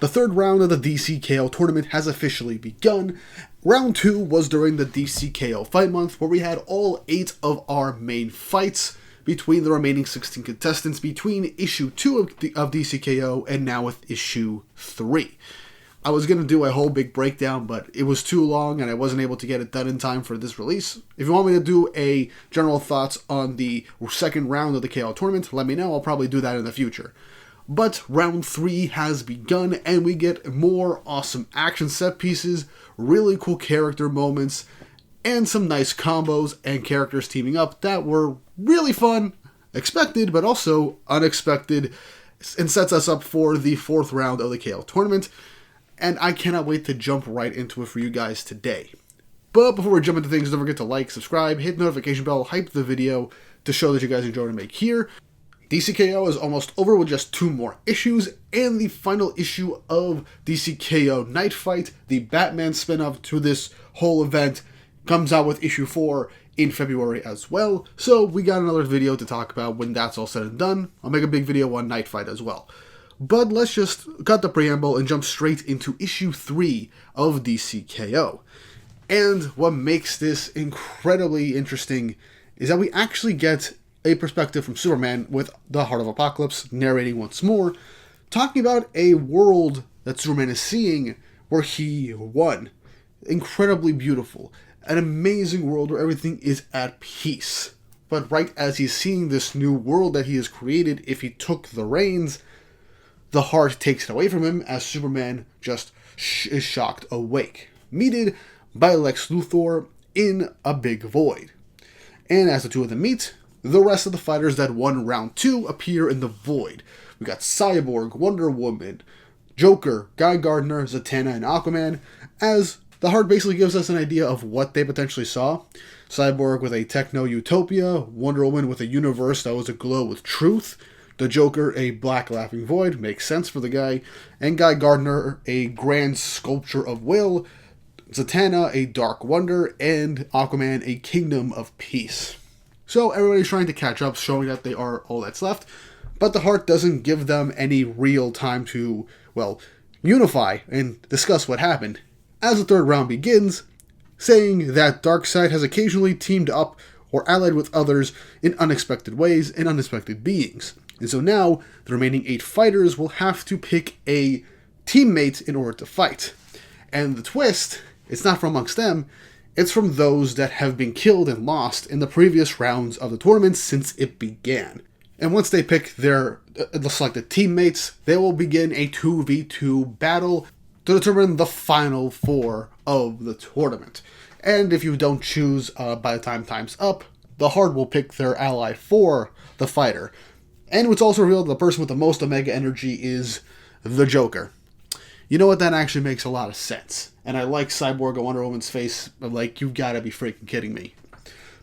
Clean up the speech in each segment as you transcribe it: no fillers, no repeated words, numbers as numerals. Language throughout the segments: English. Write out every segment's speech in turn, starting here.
The third round of the DCKO tournament has officially begun. Round 2 was during the DCKO Fight Month, where we had all 8 of our main fights between the remaining 16 contestants between Issue 2 of DCKO and now with Issue 3. I was going to do a whole big breakdown, but it was too long and I wasn't able to get it done in time for this release. If you want me to do a general thoughts on the second round of the KO tournament, let me know. I'll probably do that in the future. But round 3 has begun and we get more awesome action set pieces, really cool character moments, and some nice combos and characters teaming up that were really fun, expected, but also unexpected, and sets us up for the 4th round of the KO tournament. And I cannot wait to jump right into it for you guys today. But before we jump into things, don't forget to like, subscribe, hit the notification bell, hype the video to show that you guys enjoy what I make here. DCKO is almost over with just 2 more issues, and the final issue of DCKO Night Fight, the Batman spin-off to this whole event, comes out with issue 4 in February as well. So we got another video to talk about when that's all said and done. I'll make a big video on Night Fight as well. But let's just cut the preamble and jump straight into issue 3 of DCKO. And what makes this incredibly interesting is that we actually get a perspective from Superman with the Heart of Apocalypse narrating once more, talking about a world that Superman is seeing where he won. Incredibly beautiful. An amazing world where everything is at peace. But right as he's seeing this new world that he has created, if he took the reins, the heart takes it away from him as Superman just is shocked awake, meted by Lex Luthor in a big void. And as the two of them meet, the rest of the fighters that won round 2 appear in the void. We got Cyborg, Wonder Woman, Joker, Guy Gardner, Zatanna, and Aquaman, as the heart basically gives us an idea of what they potentially saw. Cyborg with a techno-utopia, Wonder Woman with a universe that was aglow with truth, the Joker, a black laughing void, makes sense for the guy, and Guy Gardner, a grand sculpture of will, Zatanna, a dark wonder, and Aquaman, a kingdom of peace. So everybody's trying to catch up, showing that they are all that's left, but the heart doesn't give them any real time to, well, unify and discuss what happened, as the 3rd round begins, saying that Darkseid has occasionally teamed up or allied with others in unexpected ways and unexpected beings. And so now, the remaining 8 fighters will have to pick a teammate in order to fight. And the twist, it's not from amongst them, it's from those that have been killed and lost in the previous rounds of the tournament since it began. And once they pick their selected teammates, they will begin a 2v2 battle to determine the final 4 of the tournament. And if you don't choose by the time time's up, the heart will pick their ally for the fighter. And it's also revealed the person with the most Omega energy is the Joker. You know what, that actually makes a lot of sense. And I like Cyborg and Wonder Woman's face, like, you gotta be freaking kidding me.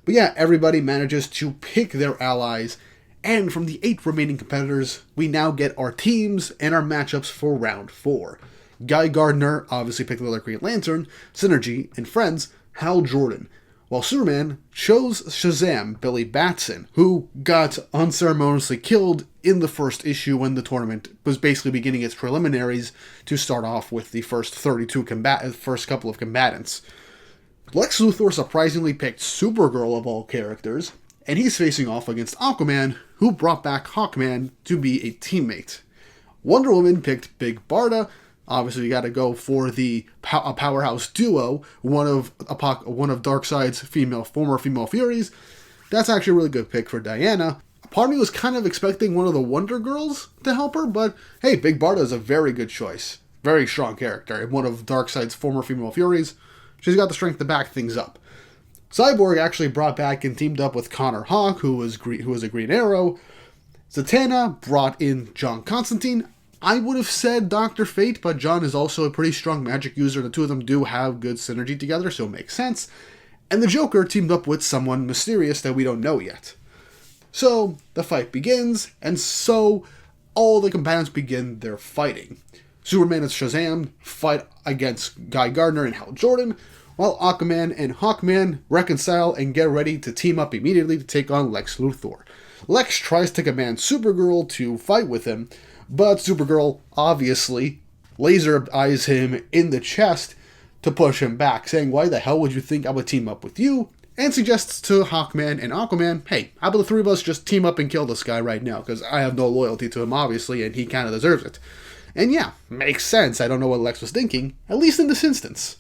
But yeah, everybody manages to pick their allies, and from the 8 remaining competitors, we now get our teams and our matchups for round 4. Guy Gardner obviously picked the other Green Lantern, Synergy, and friends, Hal Jordan, while Superman chose Shazam, Billy Batson, who got unceremoniously killed in the first issue when the tournament was basically beginning its preliminaries to start off with the first first couple of combatants. Lex Luthor surprisingly picked Supergirl of all characters, and he's facing off against Aquaman, who brought back Hawkman to be a teammate. Wonder Woman picked Big Barda. Obviously, you got to go for the powerhouse duo, one of Darkseid's former female Furies. That's actually a really good pick for Diana. Part of me was kind of expecting one of the Wonder Girls to help her, but hey, Big Barda is a very good choice. Very strong character, and one of Darkseid's former female Furies. She's got the strength to back things up. Cyborg actually brought back and teamed up with Connor Hawke, who was a Green Arrow. Zatanna brought in John Constantine. I would have said Dr. Fate, but John is also a pretty strong magic user. The two of them do have good synergy together, so it makes sense. And the Joker teamed up with someone mysterious that we don't know yet. So, the fight begins, and so all the combatants begin their fighting. Superman and Shazam fight against Guy Gardner and Hal Jordan, while Aquaman and Hawkman reconcile and get ready to team up immediately to take on Lex Luthor. Lex tries to command Supergirl to fight with him, but Supergirl obviously laser eyes him in the chest to push him back, saying, "Why the hell would you think I would team up with you?" And suggests to Hawkman and Aquaman, "Hey, how about the three of us just team up and kill this guy right now? Because I have no loyalty to him, obviously, and he kind of deserves it." And yeah, makes sense. I don't know what Lex was thinking, at least in this instance.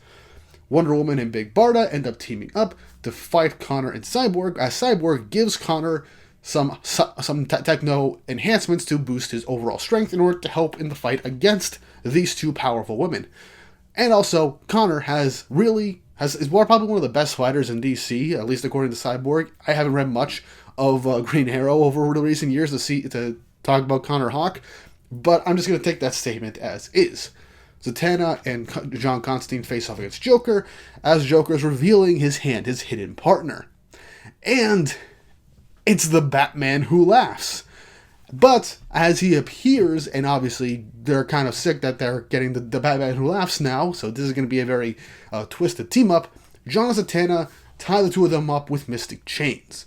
Wonder Woman and Big Barda end up teaming up to fight Connor and Cyborg, as Cyborg gives Connor some techno enhancements to boost his overall strength in order to help in the fight against these two powerful women. And also, Connor is probably one of the best fighters in DC, at least according to Cyborg. I haven't read much of Green Arrow over the recent years to talk about Connor Hawke, but I'm just going to take that statement as is. Zatanna and John Constantine face off against Joker, as Joker is revealing his hidden partner. And it's the Batman who laughs. But as he appears, and obviously they're kind of sick that they're getting the Batman who laughs now, so this is going to be a very twisted team-up, John and Zatanna tie the two of them up with mystic chains.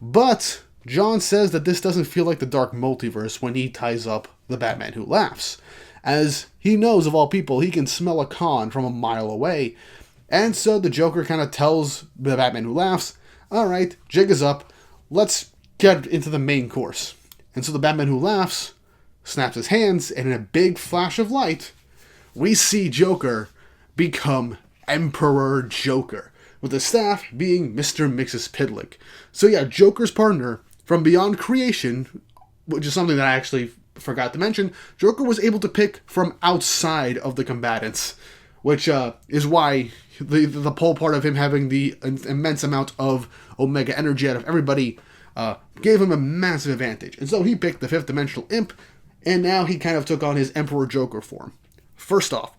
But John says that this doesn't feel like the Dark Multiverse when he ties up the Batman who laughs, as he knows, of all people, he can smell a con from a mile away. And so the Joker kind of tells the Batman who laughs, "Alright, jig is up, let's get into the main course." And so the Batman who laughs snaps his hands, and in a big flash of light, we see Joker become Emperor Joker, with the staff being Mr. Mxyzptlk. So yeah, Joker's partner from Beyond Creation, which is something that I actually forgot to mention, Joker was able to pick from outside of the combatants, which is why the pole part of him having the immense amount of Omega energy out of everybody gave him a massive advantage. And so he picked the fifth dimensional imp, and now he kind of took on his Emperor Joker form. First off,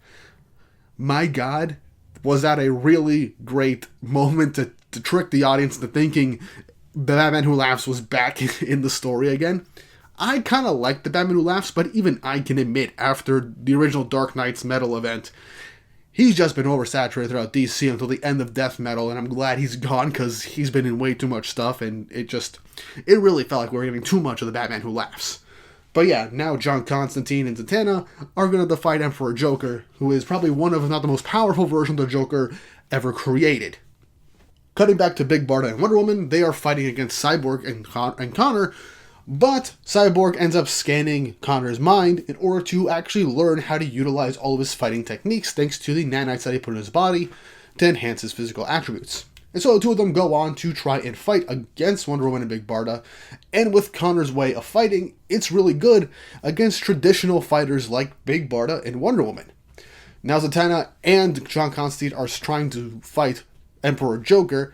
my God, was that a really great moment to trick the audience into thinking the Batman Who Laughs was back in the story again. I kind of like the Batman Who Laughs, but even I can admit, after the original Dark Knight's Metal event, he's just been oversaturated throughout DC until the end of Death Metal, and I'm glad he's gone because he's been in way too much stuff, and it really felt like we were getting too much of the Batman Who Laughs. But yeah, now John Constantine and Zatanna are going to fight Emperor Joker, who is probably one of, if not the most powerful version of the Joker ever created. Cutting back to Big Barda and Wonder Woman, they are fighting against Cyborg and Connor, but Cyborg ends up scanning Connor's mind in order to actually learn how to utilize all of his fighting techniques thanks to the nanites that he put in his body to enhance his physical attributes. And so the two of them go on to try and fight against Wonder Woman and Big Barda, and with Connor's way of fighting, it's really good against traditional fighters like Big Barda and Wonder Woman. Now Zatanna and John Constantine are trying to fight Emperor Joker,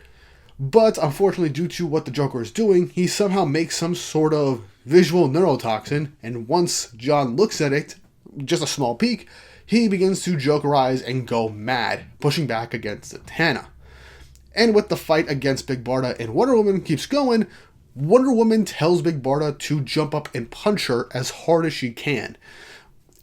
but unfortunately, due to what the Joker is doing, he somehow makes some sort of visual neurotoxin, and once John looks at it, just a small peek, he begins to Jokerize and go mad, pushing back against Zatanna. And with the fight against Big Barda and Wonder Woman keeps going, Wonder Woman tells Big Barda to jump up and punch her as hard as she can.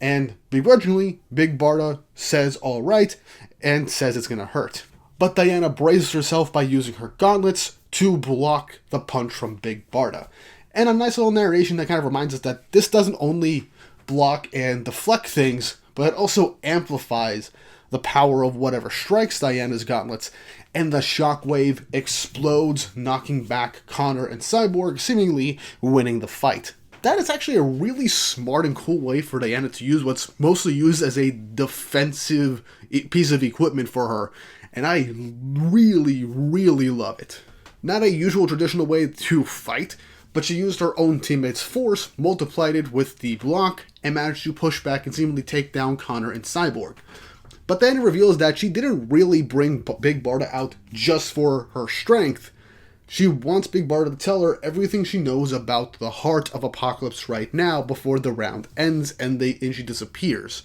And begrudgingly, Big Barda says alright, and says it's gonna hurt. But Diana braces herself by using her gauntlets to block the punch from Big Barda. And a nice little narration that kind of reminds us that this doesn't only block and deflect things, but it also amplifies the power of whatever strikes Diana's gauntlets, and the shockwave explodes, knocking back Connor and Cyborg, seemingly winning the fight. That is actually a really smart and cool way for Diana to use what's mostly used as a defensive piece of equipment for her, and I really, really love it. Not a usual traditional way to fight, but she used her own teammates' force, multiplied it with the block, and managed to push back and seemingly take down Connor and Cyborg. But then it reveals that she didn't really bring Big Barda out just for her strength. She wants Big Barda to tell her everything she knows about the heart of Apocalypse right now before the round ends and she disappears.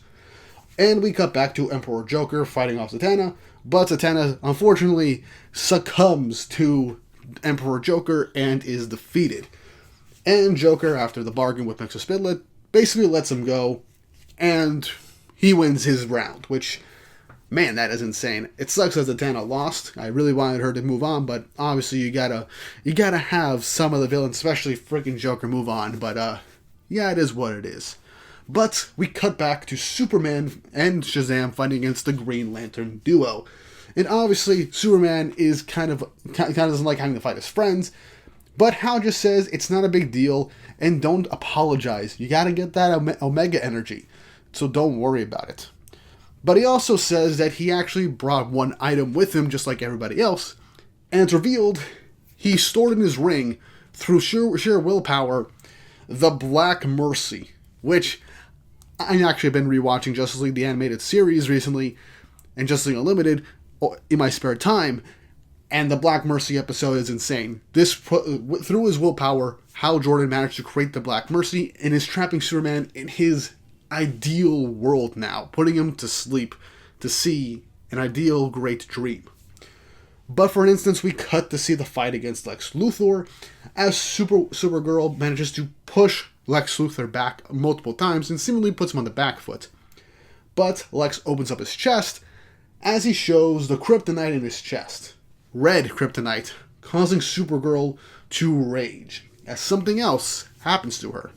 And we cut back to Emperor Joker fighting off Zatanna, but Zatanna unfortunately succumbs to Emperor Joker and is defeated. And Joker, after the bargain with Mxyzptlk, basically lets him go, and he wins his round, which, man, that is insane. It sucks that Zatanna lost. I really wanted her to move on, but obviously you gotta have some of the villains, especially freaking Joker, move on. But yeah, it is what it is. But we cut back to Superman and Shazam fighting against the Green Lantern duo. And obviously, Superman is kind of doesn't like having to fight his friends, but Hal just says it's not a big deal and don't apologize. You gotta get that Omega energy, so don't worry about it. But he also says that he actually brought one item with him just like everybody else, and it's revealed he stored in his ring, through sheer willpower, the Black Mercy, which I actually have been rewatching Justice League the Animated Series recently, and Justice League Unlimited in my spare time, and the Black Mercy episode is insane. Through his willpower, Hal Jordan managed to create the Black Mercy and is trapping Superman in his ideal world now, putting him to sleep to see an ideal great dream. But for an instance, we cut to see the fight against Lex Luthor, as Supergirl manages to push Lex Luthor back multiple times and seemingly puts him on the back foot. But Lex opens up his chest as he shows the kryptonite in his chest. Red kryptonite, causing Supergirl to rage, as something else happens to her.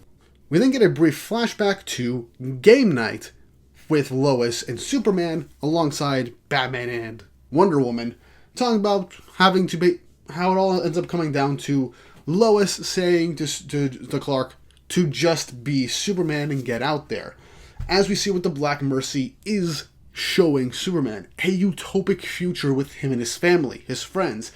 We then get a brief flashback to game night with Lois and Superman alongside Batman and Wonder Woman, talking about how it all ends up coming down to Lois saying to Clark to just be Superman and get out there. As we see what the Black Mercy is showing Superman, a utopic future with him and his family, his friends.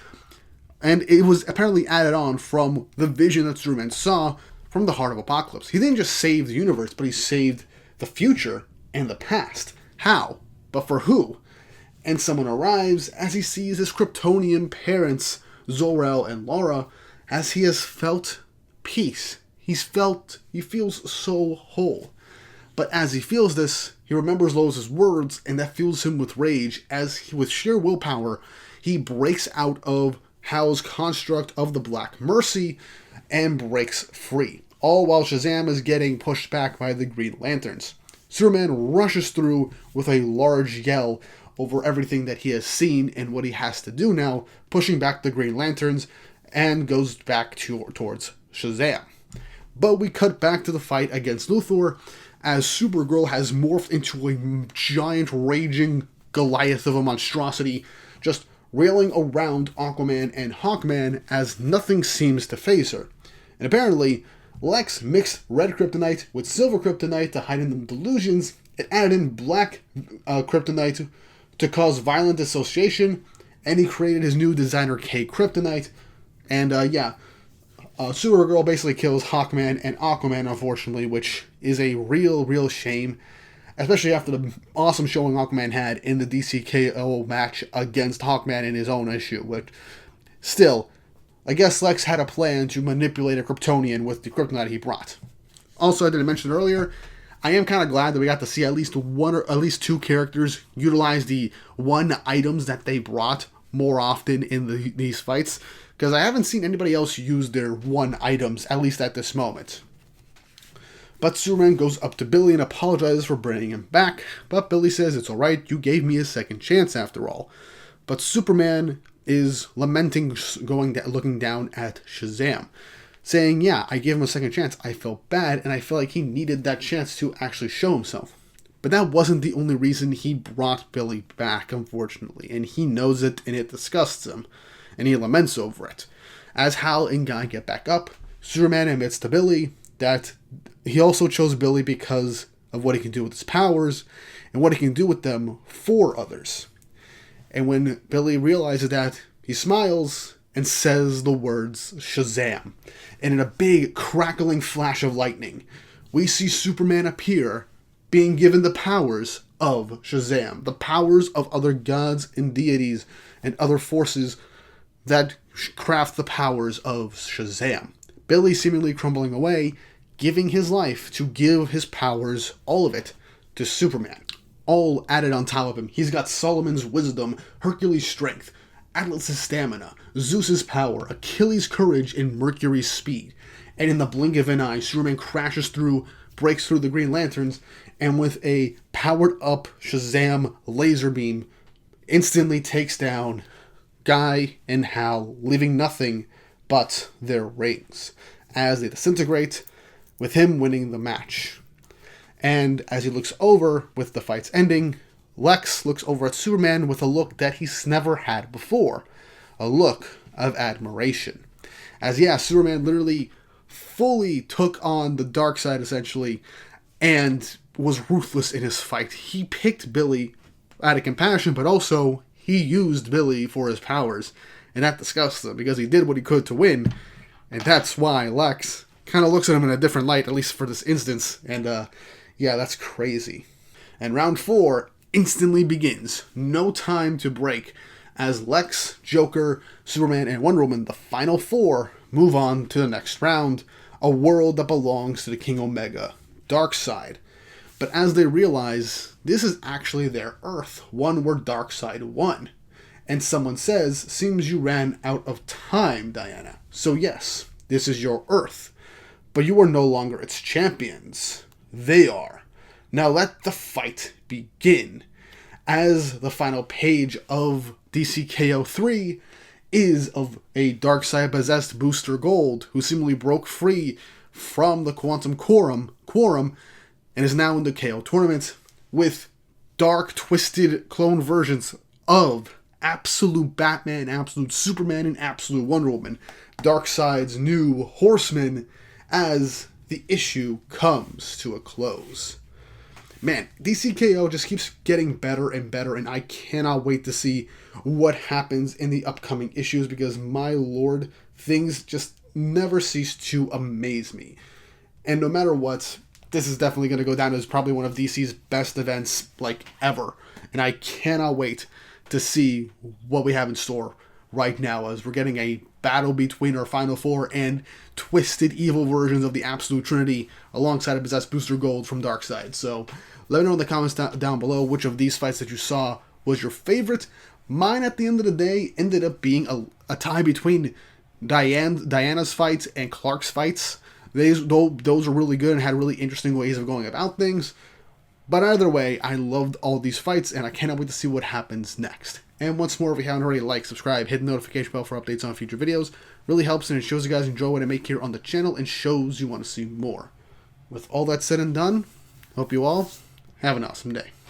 And it was apparently added on from the vision that Superman saw from the Heart of Apocalypse. He didn't just save the universe, but he saved the future and the past. How? But for who? And someone arrives as he sees his Kryptonian parents, Zor-El and Laura, as he has felt peace. He feels so whole. But as he feels this, he remembers Lois' words, and that fills him with rage as, with sheer willpower, he breaks out of Hal's construct of the Black Mercy and breaks free. All while Shazam is getting pushed back by the Green Lanterns. Superman rushes through with a large yell over everything that he has seen and what he has to do now, pushing back the Green Lanterns, and goes back towards Shazam. But we cut back to the fight against Luthor, as Supergirl has morphed into a giant raging Goliath of a monstrosity, just railing around Aquaman and Hawkman as nothing seems to faze her. And apparently, Lex mixed red kryptonite with silver kryptonite to hide in the delusions, and added in black kryptonite to cause violent dissociation, and he created his new designer K kryptonite. And Supergirl basically kills Hawkman and Aquaman, unfortunately, which is a real shame, especially after the awesome showing Aquaman had in the DCKO match against Hawkman in his own issue. But still, I guess Lex had a plan to manipulate a Kryptonian with the kryptonite he brought. Also, I didn't mention earlier, I am kind of glad that we got to see at least one or at least two characters utilize the one items that they brought more often in these fights, because I haven't seen anybody else use their one items, at least at this moment. But Superman goes up to Billy and apologizes for bringing him back, but Billy says it's alright, you gave me a second chance after all. But Superman is lamenting, looking down at Shazam, saying, yeah, I gave him a second chance, I felt bad, and I felt like he needed that chance to actually show himself. But that wasn't the only reason he brought Billy back, unfortunately, and he knows it, and it disgusts him, and he laments over it. As Hal and Guy get back up, Superman admits to Billy that he also chose Billy because of what he can do with his powers, and what he can do with them for others. And when Billy realizes that, he smiles and says the words Shazam. And in a big crackling flash of lightning, we see Superman appear, being given the powers of Shazam, the powers of other gods and deities and other forces that craft the powers of Shazam. Billy seemingly crumbling away, giving his life to give his powers, all of it, to Superman. All added on top of him. He's got Solomon's wisdom, Hercules' strength, Atlas' stamina, Zeus' power, Achilles' courage, and Mercury's speed. And in the blink of an eye, Superman crashes through, breaks through the Green Lanterns, and with a powered-up Shazam laser beam, instantly takes down Guy and Hal, leaving nothing but their rings, as they disintegrate, with him winning the match. And as he looks over with the fights ending, Lex looks over at Superman with a look that he's never had before. A look of admiration. As Superman literally fully took on the dark side essentially and was ruthless in his fight. He picked Billy out of compassion, but also he used Billy for his powers. And that disgusts him because he did what he could to win. And that's why Lex kind of looks at him in a different light, at least for this instance. And that's crazy. And round 4 instantly begins. No time to break. As Lex, Joker, Superman, and Wonder Woman, the final 4, move on to the next round. A world that belongs to the King Omega, Darkseid. But as they realize, this is actually their Earth, one where Darkseid won. And someone says, seems you ran out of time, Diana. So yes, this is your Earth. But you are no longer its champions. They are. Now let the fight begin. As the final page of DCKO 3 is of a Darkseid-possessed Booster Gold who seemingly broke free from the Quantum Quorum and is now in the KO tournament with dark, twisted clone versions of Absolute Batman, Absolute Superman, and Absolute Wonder Woman. Darkseid's new Horseman as the issue comes to a close. Man, DCKO just keeps getting better and better, and I cannot wait to see what happens in the upcoming issues because, my lord, things just never cease to amaze me. And no matter what, this is definitely going to go down as probably one of DC's best events, ever. And I cannot wait to see what we have in store right now as we're getting a battle between our Final 4 and twisted evil versions of the Absolute Trinity alongside a possessed Booster Gold from Darkseid. So let me know in the comments down below which of these fights that you saw was your favorite. Mine, at the end of the day, ended up being a tie between Diana's fights and Clark's fights. Those are really good and had really interesting ways of going about things. But either way, I loved all these fights, and I cannot wait to see what happens next. And once more, if you haven't already, like, subscribe, hit the notification bell for updates on future videos. Really helps, and it shows you guys enjoy what I make here on the channel, and shows you want to see more. With all that said and done, hope you all have an awesome day.